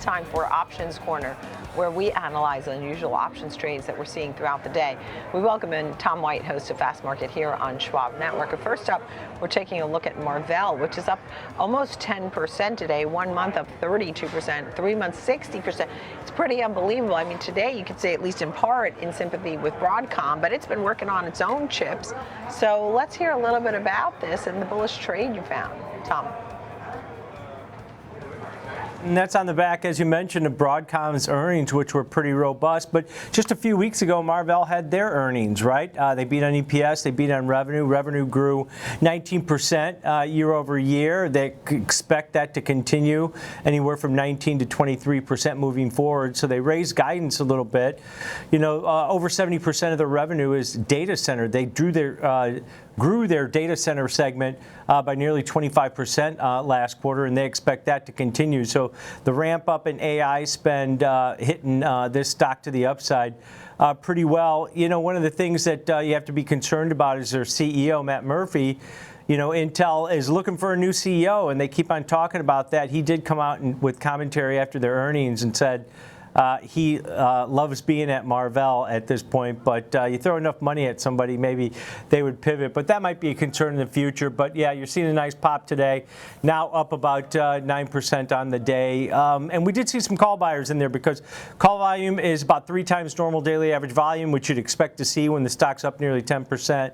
time for Options Corner, where we analyze unusual options trades that we're seeing throughout the day. We welcome in Tom White, host of Fast Market here on Schwab Network. And first up, we're taking a look at Marvell, which is up almost 10% today. 1 month up 32%, 3 months 60%. It's pretty unbelievable. I mean, today you could say, at least in part, in sympathy with Broadcom, but it's been working on its own chips. So let's hear a little bit about this and the bullish trade you found, Tom. And that's on the back, as you mentioned, of Broadcom's earnings, which were pretty robust. But just a few weeks ago, Marvell had their earnings, right? They beat on EPS, they beat on revenue. Revenue grew 19% year over year. They expect that to continue anywhere from 19 to 23% moving forward. So they raised guidance a little bit. You know, over 70% of their revenue is data center. They grew their data center segment by nearly 25% last quarter, and they expect that to continue. So the ramp up in AI spend hitting this stock to the upside pretty well. You know, one of the things that you have to be concerned about is their CEO, Matt Murphy. You know, Intel is looking for a new CEO, and they keep on talking about that. He did come out with commentary after their earnings and said he loves being at Marvell at this point, but you throw enough money at somebody, maybe they would pivot. But that might be a concern in the future. But yeah, you're seeing a nice pop today, now up about 9% on the day. And we did see some call buyers in there because call volume is about 3 times normal daily average volume, which you'd expect to see when the stock's up nearly 10%.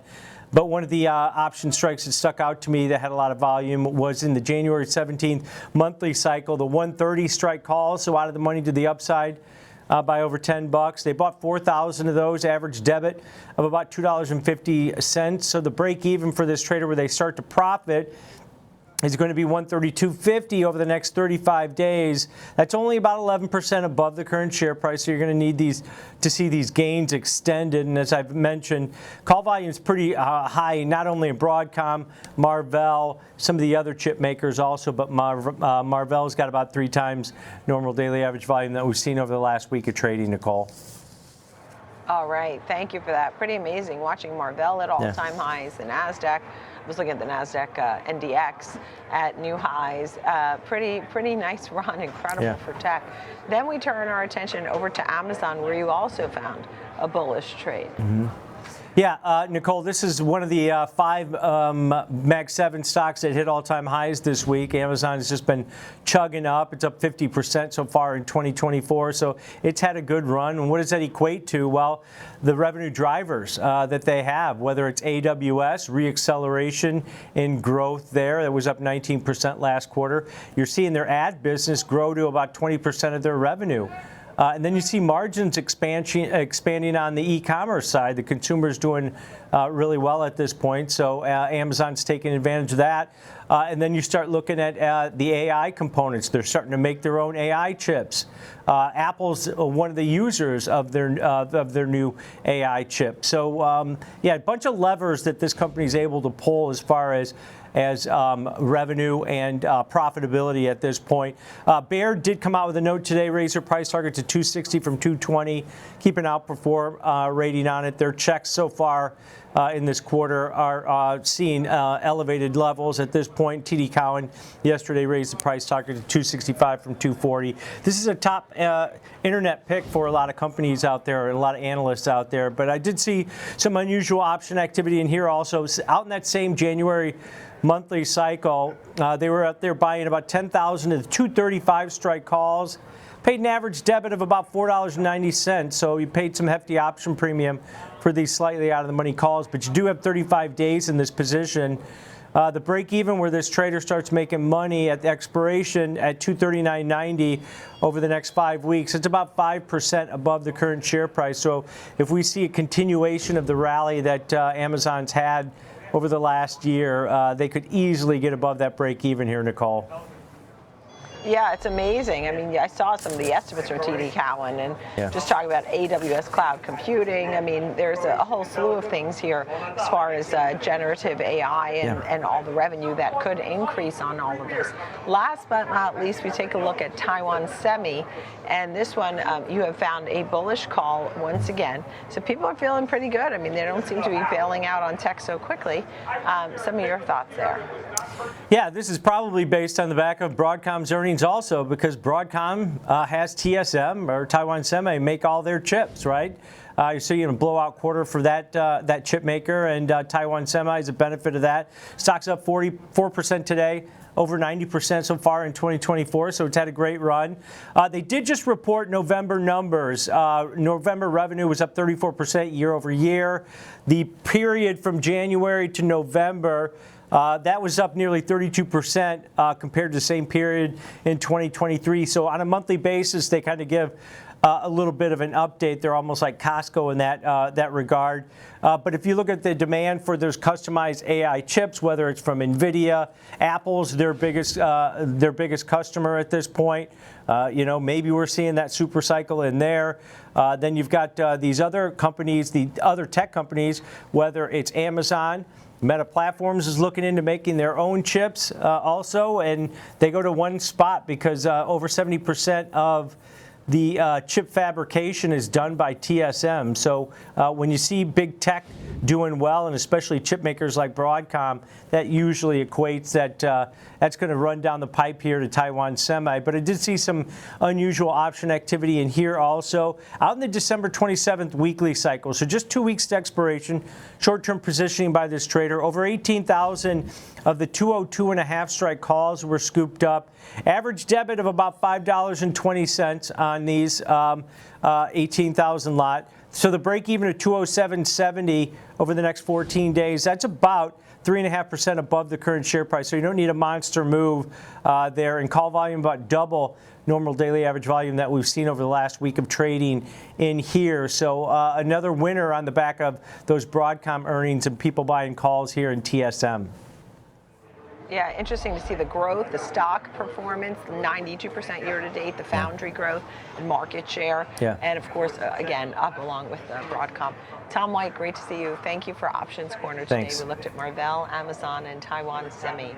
But one of the option strikes that stuck out to me that had a lot of volume was in the January 17th monthly cycle, the 130 strike calls, so out of the money to the upside by over $10. They bought 4,000 of those, average debit of about $2.50. So the break even for this trader where they start to profit is going to be 132.50 over the next 35 days. That's only about 11% above the current share price, so you're going to need these to see these gains extended. And as I've mentioned, call volume is pretty high, not only in Broadcom, Marvell, some of the other chip makers also, but Marvell's got about 3 times normal daily average volume that we've seen over the last week of trading, Nicole. All right, thank you for that. Pretty amazing watching Marvell at all-time highs, the NASDAQ. I was looking at the NASDAQ NDX at new highs. Pretty nice run, incredible for tech. Then we turn our attention over to Amazon, where you also found a bullish trade. Yeah, Nicole, this is one of the 5 Mag 7 stocks that hit all-time highs this week. Amazon has just been chugging up. It's up 50% so far in 2024, so it's had a good run. And what does that equate to? Well, the revenue drivers that they have, whether it's AWS, reacceleration in growth there. That was up 19% last quarter. You're seeing their ad business grow to about 20% of their revenue. And then you see margins expanding on the e-commerce side. The consumer's doing really well at this point, so Amazon's taking advantage of that. And then you start looking at the AI components. They're starting to make their own AI chips. Apple's one of the users of their new AI chip. So yeah, a bunch of levers that this company is able to pull as far as revenue and profitability at this point. Baird did come out with a note today, raise their price target to 260 from 220, keep an outperform rating on it. Their checks so far in this quarter are seeing elevated levels at this point. TD Cowen yesterday raised the price target to 265 from 240. This is a top internet pick for a lot of companies out there, and a lot of analysts out there. But I did see some unusual option activity in here also. Out in that same January monthly cycle, they were out there buying about 10,000 of the 235 strike calls, paid an average debit of about $4.90, so you paid some hefty option premium for these slightly out of the money calls, but you do have 35 days in this position. The break even where this trader starts making money at the expiration at 239.90 over the next 5 weeks, it's about 5% above the current share price. So if we see a continuation of the rally that Amazon's had over the last year, they could easily get above that break even here, Nicole. Yeah, it's amazing. I mean, I saw some of the estimates from TD Cowen and just talking about AWS cloud computing. I mean, there's a whole slew of things here as far as generative AI and all the revenue that could increase on all of this. Last but not least, we take a look at Taiwan Semi, and this one you have found a bullish call once again. So people are feeling pretty good. I mean, they don't seem to be bailing out on tech so quickly. Some of your thoughts there. Yeah, this is probably based on the back of Broadcom's earnings also, because Broadcom has TSM, or Taiwan Semi, make all their chips, right? You're seeing a blowout quarter for that chip maker, and Taiwan Semi is a benefit of that. Stock's up 44% today, over 90% so far in 2024, so it's had a great run. They did just report November numbers. November revenue was up 34% year over year. The period from January to November, that was up nearly 32% compared to the same period in 2023. So on a monthly basis, they kind of give a little bit of an update. They're almost like Costco in that regard. But if you look at the demand for those customized AI chips, whether it's from NVIDIA, Apple's their biggest customer at this point. Maybe we're seeing that super cycle in there. Then you've got these other companies, the other tech companies, whether it's Amazon. Meta Platforms is looking into making their own chips also, and they go to one spot because over 70% of the chip fabrication is done by TSM. So when you see big tech doing well, and especially chip makers like Broadcom, that usually equates that that's going to run down the pipe here to Taiwan Semi. But I did see some unusual option activity in here also. Out in the December 27th weekly cycle, so just 2 weeks to expiration, short-term positioning by this trader. Over 18,000 of the 202.5 strike calls were scooped up. Average debit of about $5.20 on these 18,000 lot. So the break even at 207.70 over the next 14 days, that's about 3.5% above the current share price. So you don't need a monster move there. And call volume about double normal daily average volume that we've seen over the last week of trading in here. So another winner on the back of those Broadcom earnings and people buying calls here in TSM. Yeah, interesting to see the growth, the stock performance, 92% year to date, the foundry growth and market share. Yeah. And of course, again, up along with Broadcom. Tom White, great to see you. Thank you for Options Corner today. Thanks. We looked at Marvell, Amazon, and Taiwan Semi.